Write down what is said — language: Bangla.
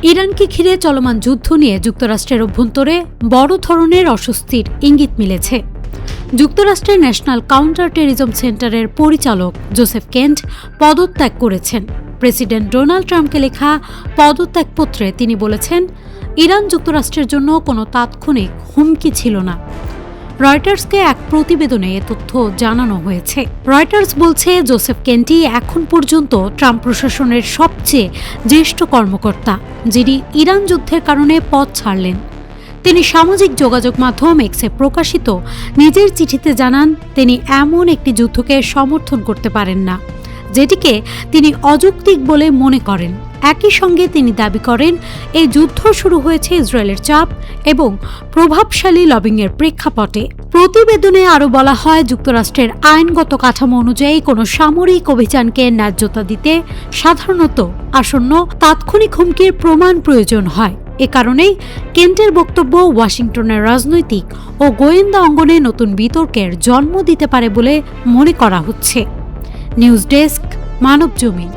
ইরানকে ঘিরে চলমান যুদ্ধ নিয়ে যুক্তরাষ্ট্রের অভ্যন্তরে বড় ধরনের অস্বস্তির ইঙ্গিত মিলেছে। যুক্তরাষ্ট্রের ন্যাশনাল কাউন্টার টেরিজম সেন্টারের পরিচালক জোসেফ কেন্ট পদত্যাগ করেছেন। প্রেসিডেন্ট ডোনাল্ড ট্রাম্পকে লেখা পদত্যাগপত্রে তিনি বলেছেন, ইরান যুক্তরাষ্ট্রের জন্য কোনো তাৎক্ষণিক হুমকি ছিল না। রয়টার্সকে এক প্রতিবেদনে এ তথ্য জানানো হয়েছে। রয়টার্স বলছে, জোসেফ কেন্টি এখন পর্যন্ত ট্রাম্প প্রশাসনের সবচেয়ে জ্যেষ্ঠ কর্মকর্তা, যিনি ইরান যুদ্ধের কারণে পদ ছাড়লেন। তিনি সামাজিক যোগাযোগ মাধ্যম এক্সে প্রকাশিত নিজের চিঠিতে জানান, তিনি এমন একটি যুদ্ধকে সমর্থন করতে পারেন না যেটিকে তিনি অযৌক্তিক বলে মনে করেন। একই সঙ্গে তিনি দাবি করেন, এই যুদ্ধ শুরু হয়েছে ইসরায়েলের চাপ এবং প্রভাবশালী লবিংয়ের প্রেক্ষাপটে। প্রতিবেদনে আরও বলা হয়, যুক্তরাষ্ট্রের আইনগত কাঠামো অনুযায়ী কোনো সামরিক অভিযানকে ন্যায্যতা দিতে সাধারণত আসন্ন তাৎক্ষণিক হুমকির প্রমাণ প্রয়োজন হয়। এ কারণেই কেন্টের বক্তব্য ওয়াশিংটনের রাজনৈতিক ও গোয়েন্দা অঙ্গনে নতুন বিতর্কের জন্ম দিতে পারে বলে মনে করা হচ্ছে। News desk, Manabzamin.